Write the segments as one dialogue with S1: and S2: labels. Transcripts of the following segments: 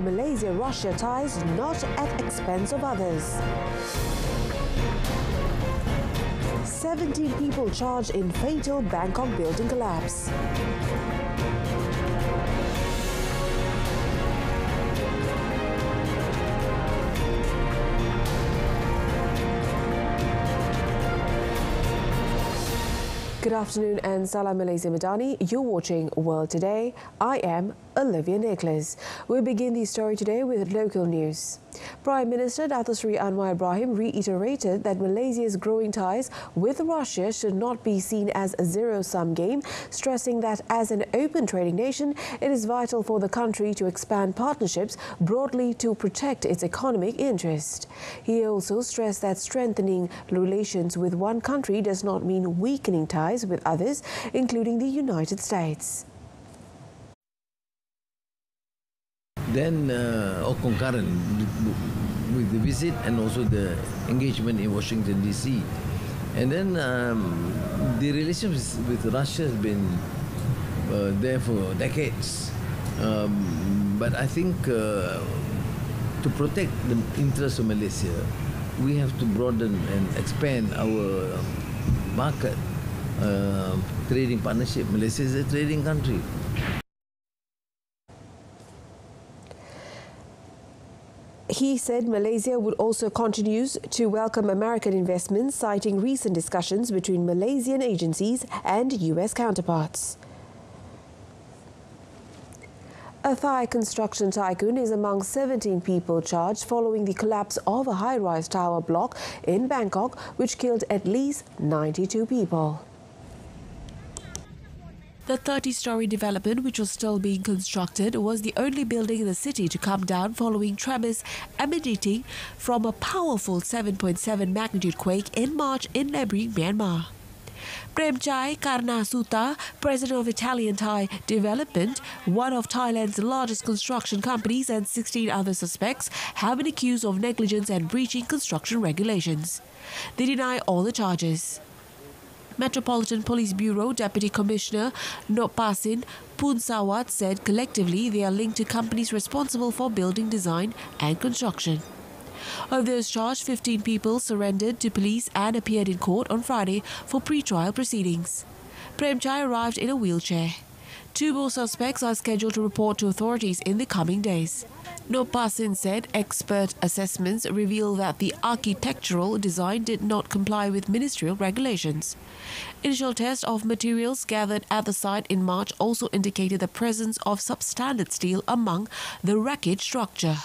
S1: Malaysia-Russia ties not at expense of others. 17 people charged in fatal Bangkok building collapse. Good afternoon and Salam Malaysia Madani. You're watching World Today. I am Olivia Nicholas. We begin the story today with local news. Prime Minister Dato Sri Anwar Ibrahim reiterated that Malaysia's growing ties with Russia should not be seen as a zero-sum game, stressing that as an open trading nation, it is vital for the country to expand partnerships broadly to protect its economic interest. He also stressed that strengthening relations with one country does not mean weakening ties with others, including the United States.
S2: Then, or concurrent with the visit and also the engagement in Washington DC. And then the relationship with Russia has been there for decades. But I think to protect the interests of Malaysia, we have to broaden and expand our market trading partnership. Malaysia is a trading country.
S1: He said Malaysia would also continue to welcome American investments, citing recent discussions between Malaysian agencies and US counterparts. A Thai construction tycoon is among 17 people charged following the collapse of a high-rise tower block in Bangkok, which killed at least 92 people. The 30-story development, which was still being constructed, was the only building in the city to come down following tremors emanating from a powerful 7.7 magnitude quake in March in neighboring Myanmar. Karna, president of Italian Thai Development, one of Thailand's largest construction companies, and 16 other suspects have been accused of negligence and breaching construction regulations. They deny all the charges. Metropolitan Police Bureau Deputy Commissioner Nopasin Punsawat said collectively they are linked to companies responsible for building design and construction. Of those charged, 15 people surrendered to police and appeared in court on Friday for pre-trial proceedings. Premchai arrived in a wheelchair. 2 more suspects are scheduled to report to authorities in the coming days. Nopasin said expert assessments reveal that the architectural design did not comply with ministerial regulations. Initial tests of materials gathered at the site in March also indicated the presence of substandard steel among the wreckage structure.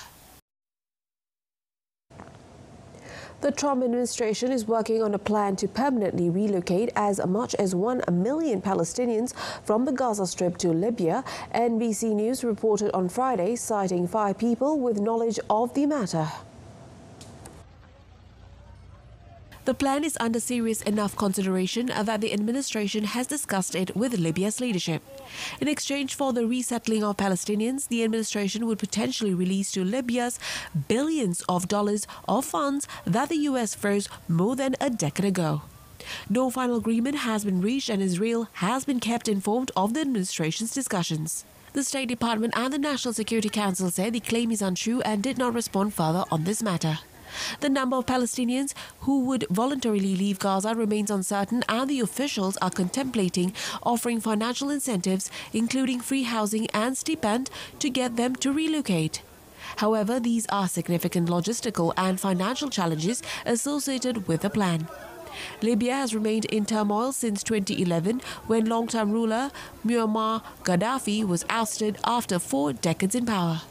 S1: The Trump administration is working on a plan to permanently relocate as much as 1 million Palestinians from the Gaza Strip to Libya, NBC News reported on Friday, citing 5 people with knowledge of the matter. The plan is under serious enough consideration that the administration has discussed it with Libya's leadership. In exchange for the resettling of Palestinians, the administration would potentially release to Libya's billions of dollars of funds that the US froze more than a decade ago. No final agreement has been reached, and Israel has been kept informed of the administration's discussions. The State Department and the National Security Council said the claim is untrue and did not respond further on this matter. The number of Palestinians who would voluntarily leave Gaza remains uncertain, and the officials are contemplating offering financial incentives, including free housing and stipend, to get them to relocate. However, these are significant logistical and financial challenges associated with the plan. Libya has remained in turmoil since 2011, when long-term ruler Muammar Gaddafi was ousted after 4 decades in power.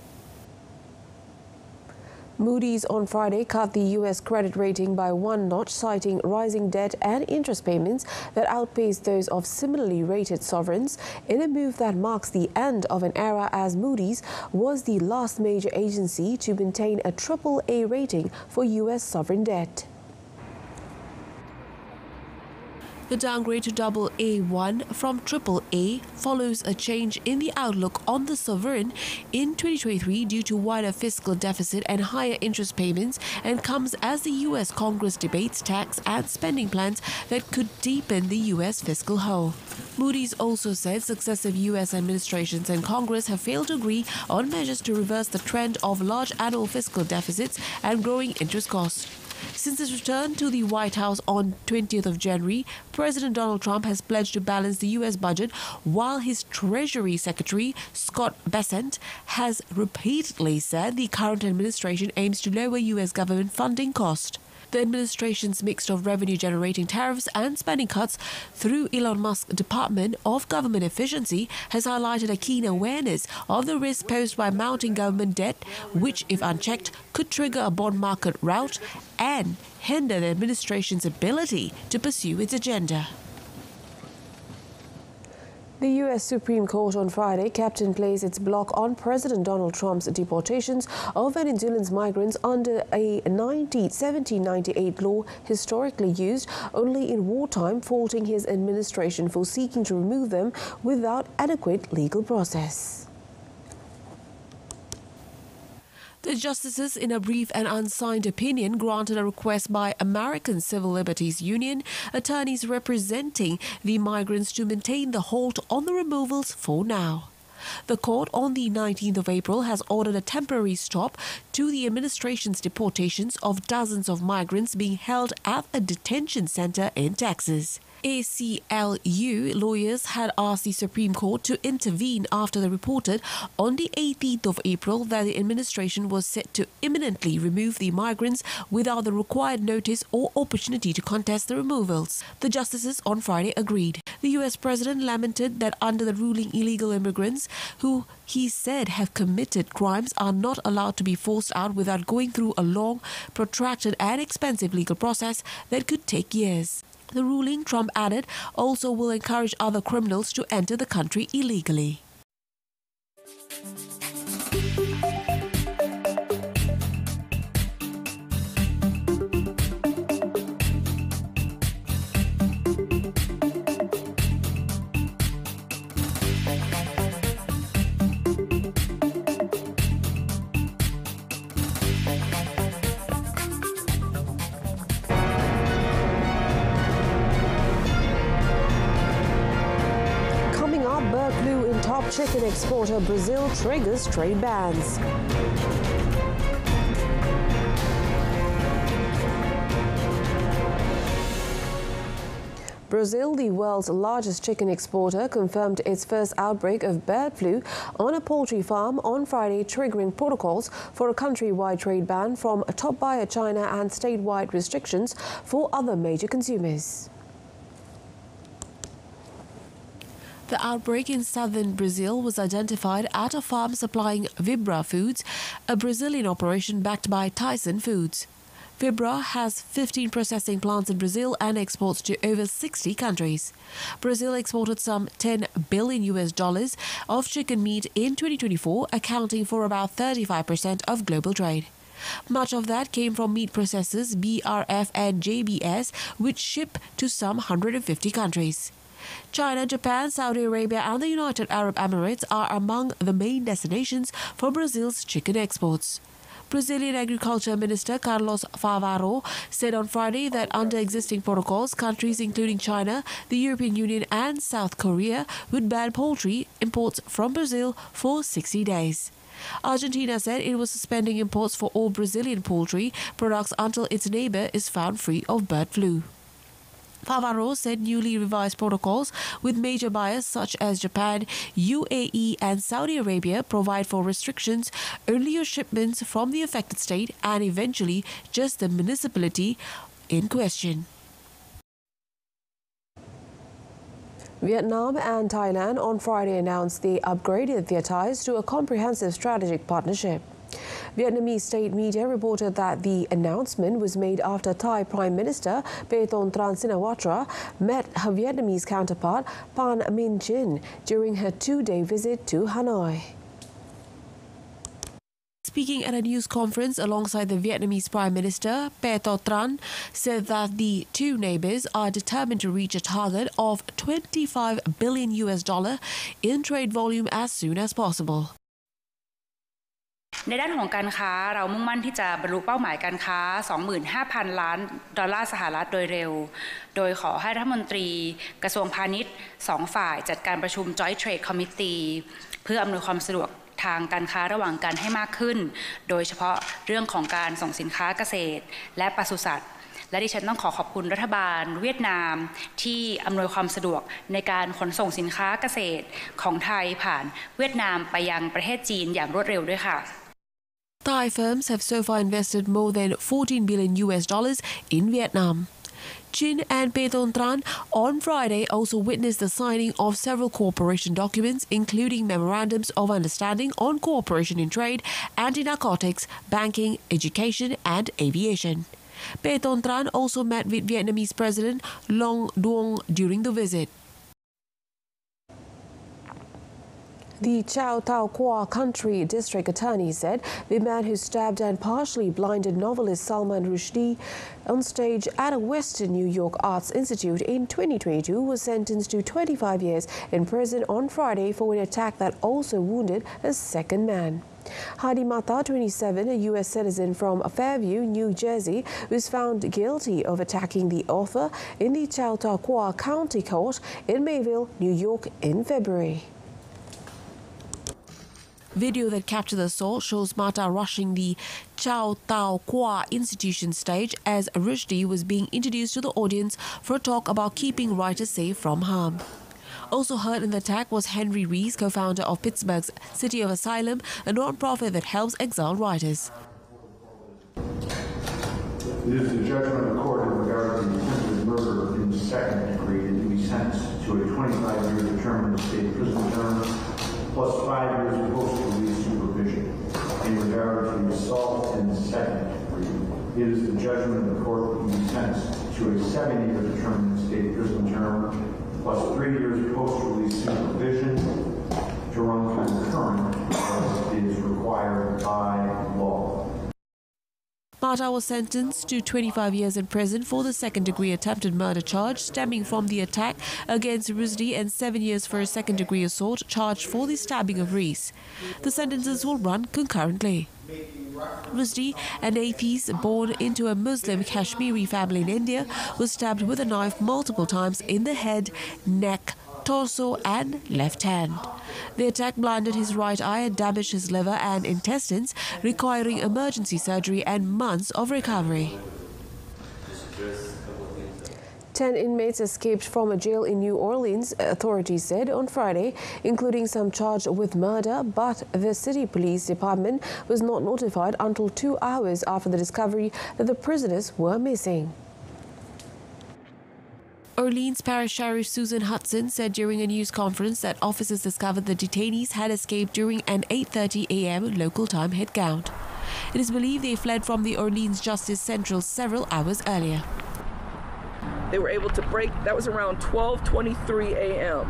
S1: Moody's on Friday cut the U.S. credit rating by 1 notch, citing rising debt and interest payments that outpace those of similarly rated sovereigns, in a move that marks the end of an era as Moody's was the last major agency to maintain a AAA rating for U.S. sovereign debt. The downgrade to AA1 from AAA follows a change in the outlook on the sovereign in 2023 due to wider fiscal deficit and higher interest payments, and comes as the US Congress debates tax and spending plans that could deepen the US fiscal hole. Moody's also said successive US administrations and Congress have failed to agree on measures to reverse the trend of large annual fiscal deficits and growing interest costs. Since his return to the White House on 20th of January, President Donald Trump has pledged to balance the U.S. budget, while his Treasury Secretary, Scott Bessent, has repeatedly said the current administration aims to lower U.S. government funding costs. The administration's mix of revenue-generating tariffs and spending cuts through Elon Musk's Department of Government Efficiency has highlighted a keen awareness of the risk posed by mounting government debt, which, if unchecked, could trigger a bond market rout and hinder the administration's ability to pursue its agenda. The U.S. Supreme Court on Friday kept in place its block on President Donald Trump's deportations of Venezuelan migrants under a 1798 law historically used only in wartime, faulting his administration for seeking to remove them without adequate legal process. The justices, in a brief and unsigned opinion, granted a request by American Civil Liberties Union attorneys representing the migrants to maintain the halt on the removals for now. The court on the 19th of April has ordered a temporary stop to the administration's deportations of dozens of migrants being held at a detention center in Texas. ACLU lawyers had asked the Supreme Court to intervene after they reported on the 18th of April that the administration was set to imminently remove the migrants without the required notice or opportunity to contest the removals. The justices on Friday agreed. The U.S. president lamented that under the ruling, illegal immigrants who he said have committed crimes are not allowed to be forced out without going through a long, protracted and expensive legal process that could take years. The ruling, Trump added, also will encourage other criminals to enter the country illegally. Bird flu in top chicken exporter Brazil triggers trade bans. Brazil, the world's largest chicken exporter, confirmed its first outbreak of bird flu on a poultry farm on Friday, triggering protocols for a countrywide trade ban from a top buyer China and statewide restrictions for other major consumers. The outbreak in southern Brazil was identified at a farm supplying Vibra Foods, a Brazilian operation backed by Tyson Foods. Vibra has 15 processing plants in Brazil and exports to over 60 countries. Brazil exported some $10 billion of chicken meat in 2024, accounting for about 35% of global trade. Much of that came from meat processors BRF and JBS, which ship to some 150 countries. China, Japan, Saudi Arabia and the United Arab Emirates are among the main destinations for Brazil's chicken exports. Brazilian Agriculture Minister Carlos Favaro said on Friday that under existing protocols, countries including China, the European Union and South Korea would ban poultry imports from Brazil for 60 days. Argentina said it was suspending imports for all Brazilian poultry products until its neighbor is found free of bird flu. Favaro said newly revised protocols with major buyers such as Japan, UAE and Saudi Arabia provide for restrictions only on shipments from the affected state and eventually just the municipality in question. Vietnam and Thailand on Friday announced they upgraded their ties to a comprehensive strategic partnership. Vietnamese state media reported that the announcement was made after Thai Prime Minister Paetongtarn Shinawatra met her Vietnamese counterpart Pan Minh Chin during her two-day visit to Hanoi. speaking at a news conference alongside the Vietnamese Prime Minister, Tran, said that the two neighbors are determined to reach a target of $25 billion in trade volume as soon as possible.
S3: ในด้านของการค้าเรามุ่งมั่นที่จะบรรลุเป้าหมายการค้า 25,000 ล้านดอลลาร์สหรัฐโดยเร็วโดยขอให้รัฐมนตรีกระทรวงพาณิชย์2ฝ่ายจัดการประชุม Joint Trade Committee เพื่ออำนวยความสะดวกทางการค้าระหว่างกันให้มากขึ้นโดยเฉพาะเรื่องของการส่งสินค้าเกษตรและปศุสัตว์และดิฉันต้องขอบคุณรัฐบาลเวียดนามที่อำนวยความสะดวกในการขนส่งสินค้าเกษตรของไทยผ่านเวียดนามไปยังประเทศจีนอย่างรวดเร็วด้วยค่ะ
S1: Thai firms have so far invested more than $14 billion in Vietnam. Chin and Tran on Friday also witnessed the signing of several cooperation documents, including memorandums of understanding on cooperation in trade, anti-narcotics, banking, education and aviation. Tran also met with Vietnamese President Long Duong during the visit. The Chau Tau Kwa Country District Attorney said the man who stabbed and partially blinded novelist Salman Rushdie on stage at a Western New York Arts Institute in 2022 was sentenced to 25 years in prison on Friday for an attack that also wounded a second man. Hadi Mata, 27, a U.S. citizen from Fairview, New Jersey, was found guilty of attacking the author in the Chau Tau Kwa County Court in Mayville, New York in February. Video that captured the assault shows Mata rushing the Chau Tau Kwa institution stage as Rushdie was being introduced to the audience for a talk about keeping writers safe from harm. Also hurt in the attack was Henry Rees, co-founder of Pittsburgh's City of Asylum, a non-profit that helps exiled writers.
S4: It is the judgment of the court in regard to the attempted murder in the second degree and to be sentenced to a 25-year determined state prison term plus 5 years post-release supervision. In regard to the assault in the second degree, it is the judgment of the court that be sentenced to a 7-year determined state prison term plus 3 years post-release supervision to run concurrent as is required by law.
S1: Mata was sentenced to 25 years in prison for the second-degree attempted murder charge stemming from the attack against Rushdie and 7 years for a second-degree assault charged for the stabbing of Rees. The sentences will run concurrently. Rushdie, an atheist born into a Muslim Kashmiri family in India, was stabbed with a knife multiple times in the head, neck, torso and left hand. The attack blinded his right eye and damaged his liver and intestines, requiring emergency surgery and months of recovery. 10 inmates escaped from a jail in New Orleans, authorities said on Friday, including some charged with murder, but the city police department was not notified until 2 hours after the discovery that the prisoners were missing. Orleans Parish Sheriff Susan Hudson said during a news conference that officers discovered the detainees had escaped during an 8:30 a.m. local time head count. It is believed they fled from the Orleans Justice Central several hours earlier.
S5: They were able to break, that was around 12:23 a.m.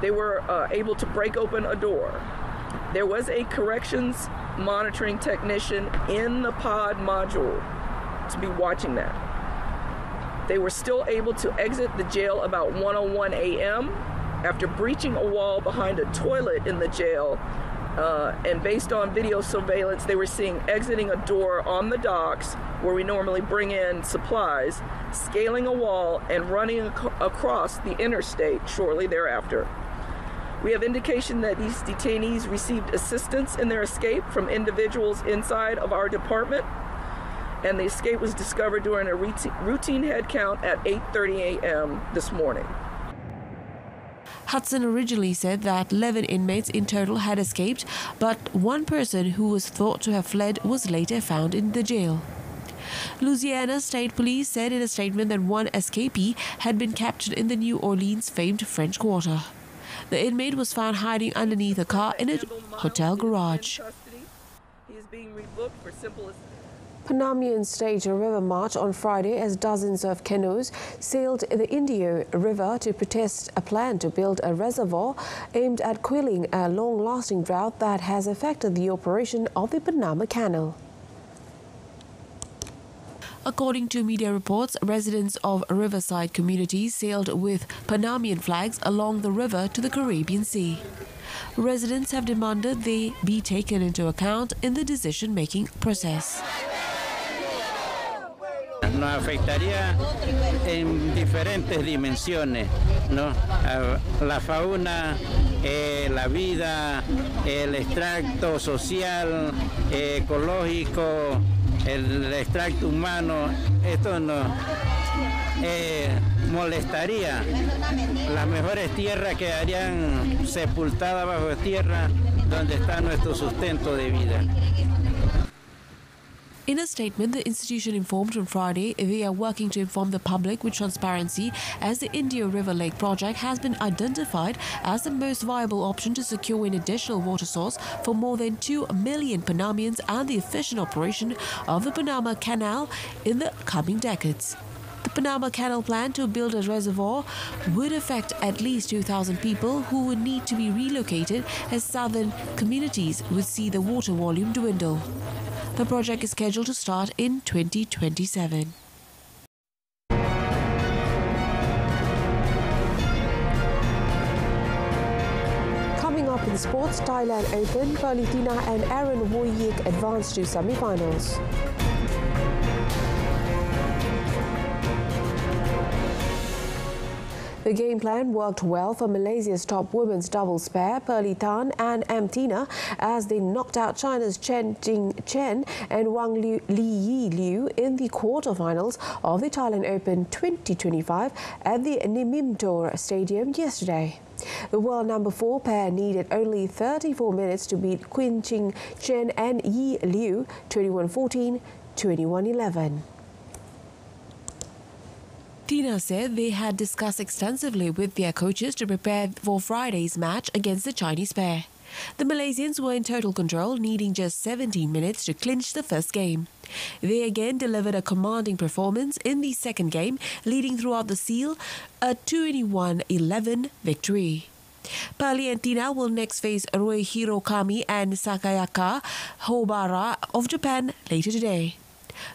S5: They were able to break open a door. There was a corrections monitoring technician in the pod module to be watching that. They were still able to exit the jail about 1:01 a.m. after breaching a wall behind a toilet in the jail. And based on video surveillance, they were seen exiting a door on the docks where we normally bring in supplies, scaling a wall and running across the interstate shortly thereafter. We have indication that these detainees received assistance in their escape from individuals inside of our department, and the escape was discovered during a routine head count at 8:30 a.m. this morning.
S1: Hudson originally said that 11 inmates in total had escaped, but one person who was thought to have fled was later found in the jail. Louisiana State Police said in a statement that one escapee had been captured in the New Orleans famed French Quarter. The inmate was found hiding underneath a car in a hotel garage.
S5: He is being rebooked for simple
S1: Panamian staged a river march on Friday as dozens of canoes sailed the Indio River to protest a plan to build a reservoir aimed at quelling a long-lasting drought that has affected the operation of the Panama Canal. According to media reports, residents of riverside communities sailed with Panamanian flags along the river to the Caribbean Sea. Residents have demanded they be taken into account in the decision-making process.
S6: Nos afectaría en diferentes dimensiones, ¿no? La fauna, la vida, el extracto social, ecológico, el extracto humano. Esto nos molestaría. Las mejores tierras quedarían sepultadas bajo tierra, donde está nuestro sustento de vida.
S1: In a statement, the institution informed on Friday they are working to inform the public with transparency as the Indio River Lake project has been identified as the most viable option to secure an additional water source for more than 2 million Panamanians and the efficient operation of the Panama Canal in the coming decades. The Panama Canal plan to build a reservoir would affect at least 2,000 people who would need to be relocated as southern communities would see the water volume dwindle. The project is scheduled to start in 2027. Coming up in sports, Thailand Open, Berita and Aaron Woyik advanced to semi-finals. The game plan worked well for Malaysia's top women's doubles pair, Berita and Amtina, as they knocked out China's Chen Jing Chen and Wang Li Yi Liu in the quarterfinals of the Thailand Open 2025 at the Nimimtor Stadium yesterday. The world number 4 pair needed only 34 minutes to beat Qin Ching Chen and Yi Liu 21-14, 21-11. Tina said they had discussed extensively with their coaches to prepare for Friday's match against the Chinese pair. The Malaysians were in total control, needing just 17 minutes to clinch the first game. They again delivered a commanding performance in the second game, leading throughout the seal a 21-11 victory. Pali and Tina will next face Rui Hirokami and Sakayaka Hobara of Japan later today.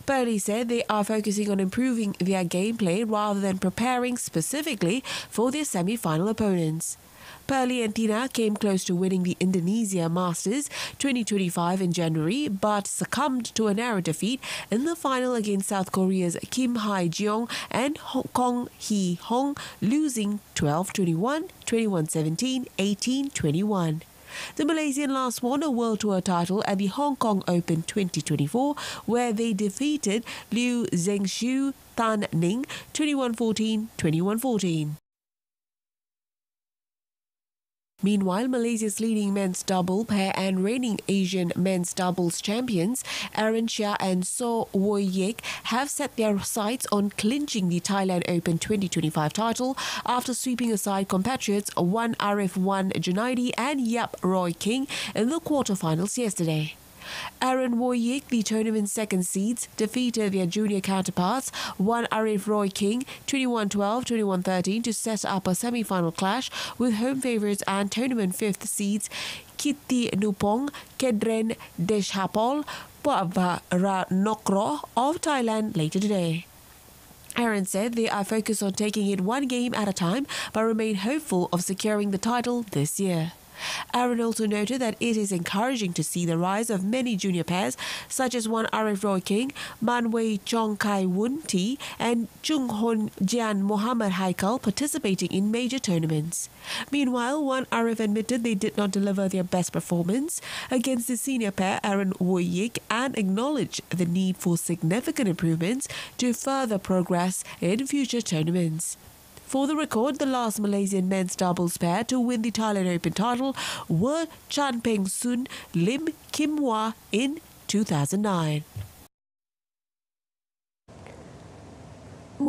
S1: Pali said they are focusing on improving their gameplay rather than preparing specifically for their semi-final opponents. Pali and Tina came close to winning the Indonesia Masters 2025 in January, but succumbed to a narrow defeat in the final against South Korea's Kim Hae-jeong and Kong Hee-hong, losing 12-21, 21-17, 18-21. The Malaysian last won a World Tour title at the Hong Kong Open 2024, where they defeated Liu Zhengxiu Tan Ning 21-14, 21-14. Meanwhile, Malaysia's leading men's double pair and reigning Asian men's doubles champions, Aaron Chia and So Woyik, have set their sights on clinching the Thailand Open 2025 title after sweeping aside compatriots Wan Arif Wan Junaidi and Yap Roy King in the quarterfinals yesterday. Aaron Woyik, the tournament's second seeds, defeated their junior counterparts Wan Arif Roy King 21-12, 21-13 to set up a semi-final clash with home favourites and tournament fifth seeds Kitty Nupong, Kedren Deshapol, Nokro of Thailand later today. Aaron said they are focused on taking it one game at a time but remain hopeful of securing the title this year. Aaron also noted that it is encouraging to see the rise of many junior pairs such as Wan Arif Roy King, Man Wei Chong Kai Wun T and Chung Hon Jian Mohammad Haikal participating in major tournaments. Meanwhile, Wan Arif admitted they did not deliver their best performance against the senior pair Aaron Woyik and acknowledged the need for significant improvements to further progress in future tournaments. For the record, the last Malaysian men's doubles pair to win the Thailand Open title were Chan Peng Sun, Lim Kim Hwa in 2009.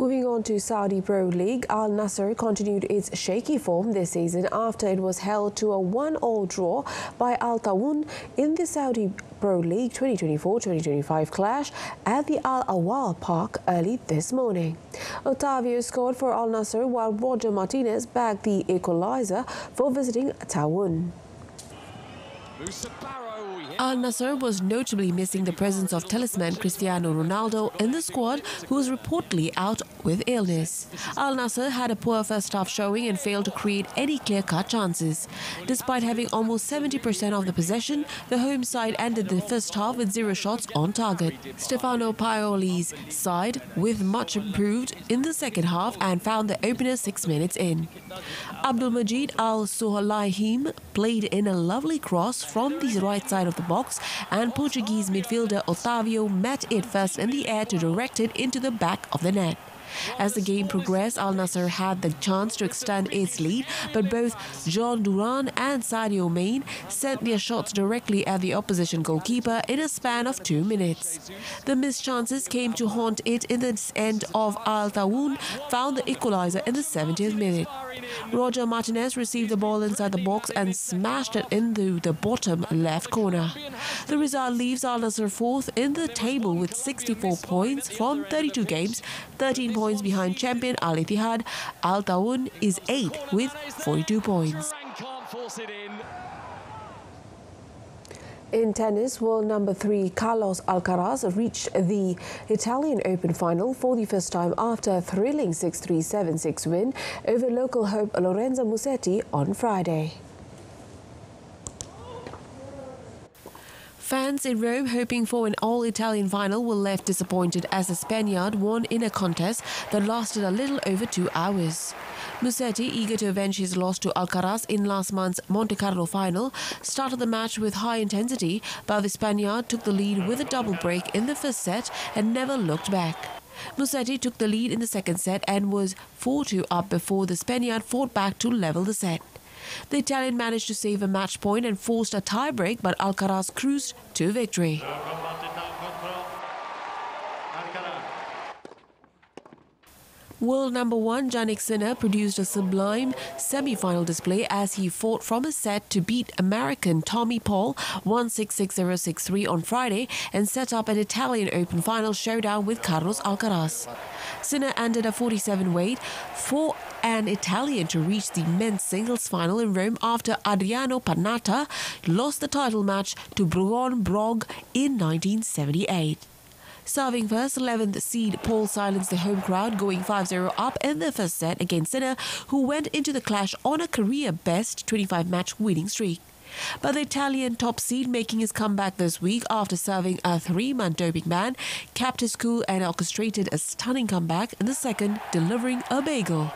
S1: Moving on to Saudi Pro League, Al Nassr continued its shaky form this season after it was held to a 1-1 draw by Al Tawun in the Saudi Pro League 2024-2025 clash at the Al Awal Park early this morning. Otavio scored for Al Nassr while Roger Martinez bagged the equaliser for visiting Tawun. Al Nassr was notably missing the presence of talisman Cristiano Ronaldo in the squad, who was reportedly out with illness. Al Nassr had a poor first half showing and failed to create any clear-cut chances. Despite having almost 70% of the possession, the home side ended the first half with 0 shots on target. Stefano Pioli's side with much improved in the second half and found the opener 6 minutes in. Abdul Majid Al Suhailahim played in a lovely cross from the right side of the box, and Portuguese midfielder Otavio met it first in the air to direct it into the back of the net. As the game progressed, Al Nassr had the chance to extend its lead, but both Jean Duran and Sadio Mane sent their shots directly at the opposition goalkeeper in a span of 2 minutes. The missed chances came to haunt it in the end of Al Tawun found the equaliser in the 70th minute. Roger Martinez received the ball inside the box and smashed it into the bottom left corner. The result leaves Al Nassr 4th in the table with 64 points from 32 games, 13 points behind champion Al Ittihad. Al Tawun is 8th with 42 points. In tennis, world number 3 Carlos Alcaraz reached the Italian Open final for the first time after a thrilling 6-3, 7-6 win over local hope Lorenzo Musetti on Friday. Fans in Rome hoping for an all-Italian final were left disappointed as the Spaniard won in a contest that lasted a little over 2 hours. Musetti, eager to avenge his loss to Alcaraz in last month's Monte Carlo final, started the match with high intensity, but the Spaniard took the lead with a double break in the first set and never looked back. Musetti took the lead in the second set and was 4-2 up before the Spaniard fought back to level the set. The Italian managed to save a match point and forced a tie-break, but Alcaraz cruised to victory. World number 1 Jannik Sinner produced a sublime semi-final display as he fought from a set to beat American Tommy Paul 1-6-6-0-6-3 on Friday and set up an Italian Open final showdown with Carlos Alcaraz. Sinner ended a 47 weight for an Italian to reach the men's singles final in Rome after Adriano Panatta lost the title match to Bjorn Borg in 1978. Serving first, 11th seed Paul silenced the home crowd, going 5-0 up in the first set against Sinner, who went into the clash on a career-best 25-match winning streak. But the Italian top seed, making his comeback this week after serving a 3-month doping ban, kept his cool and orchestrated a stunning comeback in the second, delivering a bagel.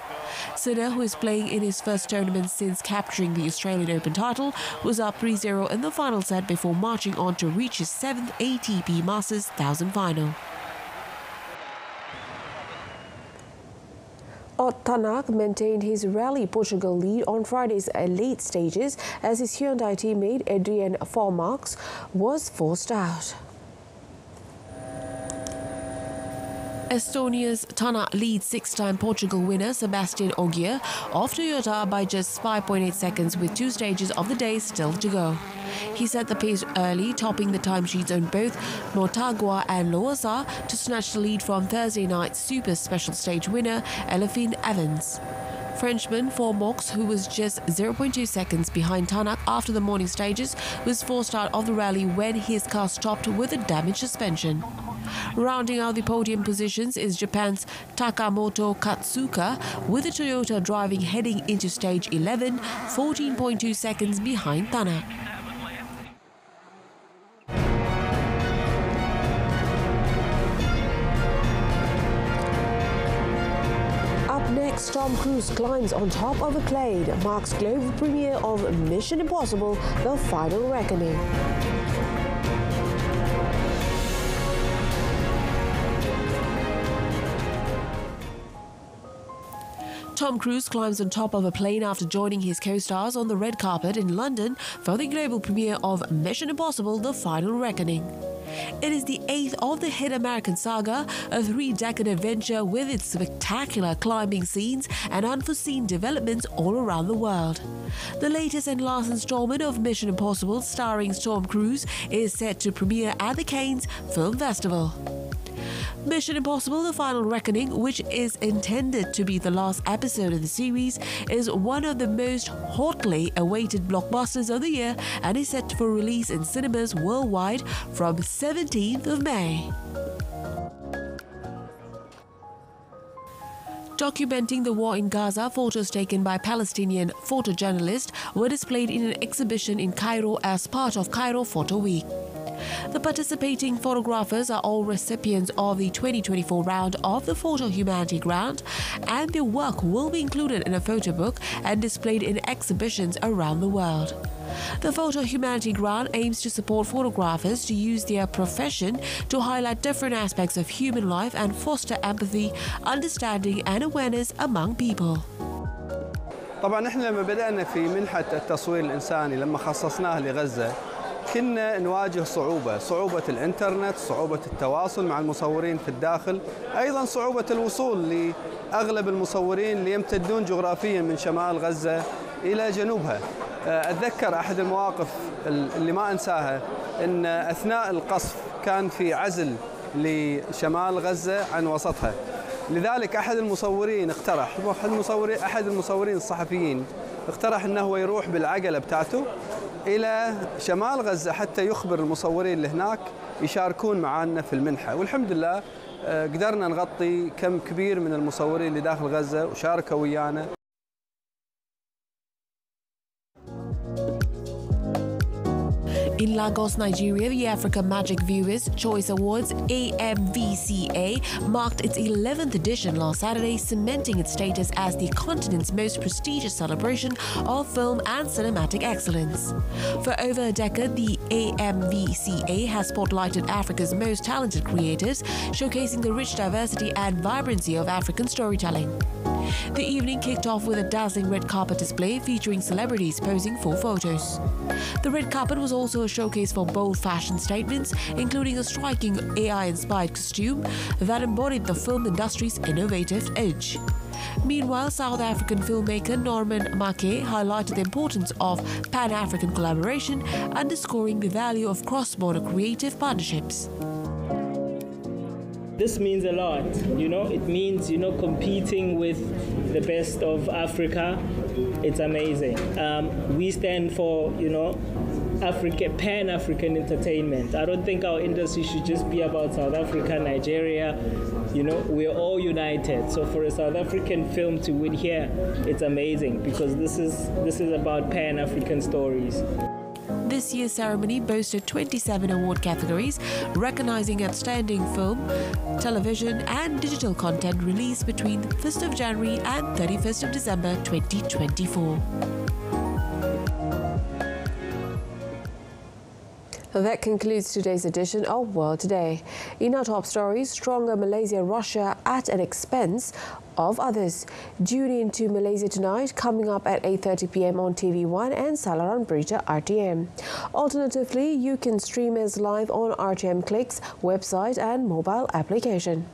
S1: Sinner, who is playing in his first tournament since capturing the Australian Open title, was up 3-0 in the final set before marching on to reach his 7th ATP Masters 1000 final. Ott Tanak maintained his Rally Portugal lead on Friday's late stages as his Hyundai teammate Adrian Formarks was forced out. Estonia's Tanak leads 6-time Portugal winner Sebastian Ogier of Toyota by just 5.8 seconds with 2 stages of the day still to go. He set the pace early, topping the timesheets on both Motagua and Loasa to snatch the lead from Thursday night's Super Special Stage winner Elefine Evans. Frenchman Formarks, who was just 0.2 seconds behind Tanak after the morning stages, was forced out of the rally when his car stopped with a damaged suspension. Rounding out the podium positions is Japan's Takamoto Katsuka, with the Toyota driving heading into stage 11, 14.2 seconds behind Tanak. Up next, Tom Cruise climbs on top of a plane, marks global premiere of Mission Impossible: The Final Reckoning. Tom Cruise climbs on top of a plane after joining his co-stars on the red carpet in London for the global premiere of Mission Impossible: The Final Reckoning. It is the 8th of the hit American saga, a 3-decade adventure with its spectacular climbing scenes and unforeseen developments all around the world. The latest and last installment of Mission Impossible, starring Tom Cruise, is set to premiere at the Cannes Film Festival. Mission Impossible: The Final Reckoning, which is intended to be the last episode of the series, is one of the most hotly awaited blockbusters of the year and is set for release in cinemas worldwide from 17th of May. Documenting the war in Gaza, photos taken by Palestinian photojournalists were displayed in an exhibition in Cairo as part of Cairo Photo Week. The participating photographers are all recipients of the 2024 round of the Photo Humanity Grant, and their work will be included in a photo book and displayed in exhibitions around the world. The Photo Humanity Grant aims to support photographers to use their profession to highlight different aspects of human life and foster empathy, understanding and awareness among people.
S7: طبعا احنا لما بدأنا في منحة التصوير الإنساني لما خصصناه لغزة كنا نواجه صعوبة الإنترنت، صعوبة التواصل مع المصورين في الداخل، أيضا صعوبة الوصول لأغلب المصورين اللي يمتدون جغرافيا من شمال غزة إلى جنوبها. أتذكر أحد المواقف اللي ما أنساها أن أثناء القصف كان في عزل لشمال غزة عن وسطها، لذلك أحد المصورين اقترح، أحد المصورين الصحفيين اقترح أنه هو يروح بالعجلة بتاعته إلى شمال غزة حتى يخبر المصورين اللي هناك يشاركون معنا في المنحة، والحمد لله قدرنا نغطي كم كبير من المصورين اللي داخل غزة وشاركوا ويانا.
S1: In Lagos, Nigeria, the Africa Magic Viewers Choice Awards (AMVCA) marked its 11th edition last Saturday, cementing its status as the continent's most prestigious celebration of film and cinematic excellence. For over a decade, the AMVCA has spotlighted Africa's most talented creatives, showcasing the rich diversity and vibrancy of African storytelling. The evening kicked off with a dazzling red carpet display featuring celebrities posing for photos. The red carpet was also a showcase for bold fashion statements, including a striking AI-inspired costume that embodied the film industry's innovative edge. Meanwhile, South African filmmaker Norman Make highlighted the importance of Pan-African collaboration, underscoring the value of cross-border creative partnerships.
S8: This means a lot, it means, competing with the best of Africa. It's amazing. We stand for, Pan-African entertainment. I don't think our industry should just be about South Africa, Nigeria. We're all united. So for a South African film to win here, it's amazing because this is about Pan-African stories.
S1: This year's ceremony boasted 27 award categories, recognizing outstanding film, television and digital content released between 1st of January and 31st of December 2024. That concludes today's edition of World Today. In our top stories, stronger Malaysia-Russia at an expense of others. Tune in to Malaysia Tonight, coming up at 8:30 p.m. on TV1 and Salaran Berita RTM. Alternatively, you can stream us live on RTM Click's website and mobile application.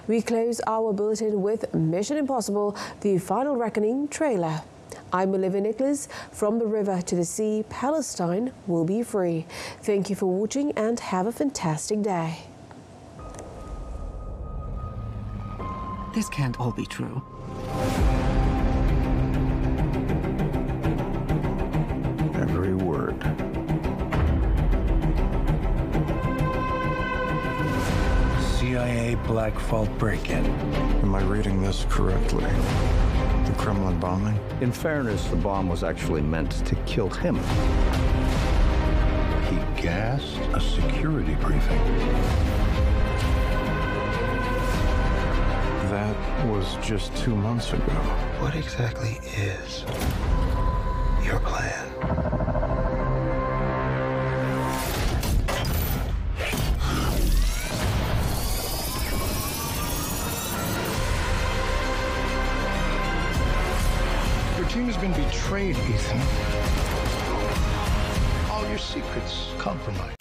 S1: We close our bulletin with Mission Impossible: The Final Reckoning trailer. I'm Olivia Nicholas. From the river to the sea, Palestine will be free. Thank you for watching and have a fantastic day.
S9: This can't all be true.
S10: Every word. CIA Black Vault break-in.
S11: Am I reading this correctly? The Kremlin bombing?
S12: In fairness, the bomb was actually meant to kill him.
S10: He gassed a security briefing.
S11: That was just 2 months ago.
S10: What exactly is your plan? Your team has been betrayed, Ethan. All your secrets compromised.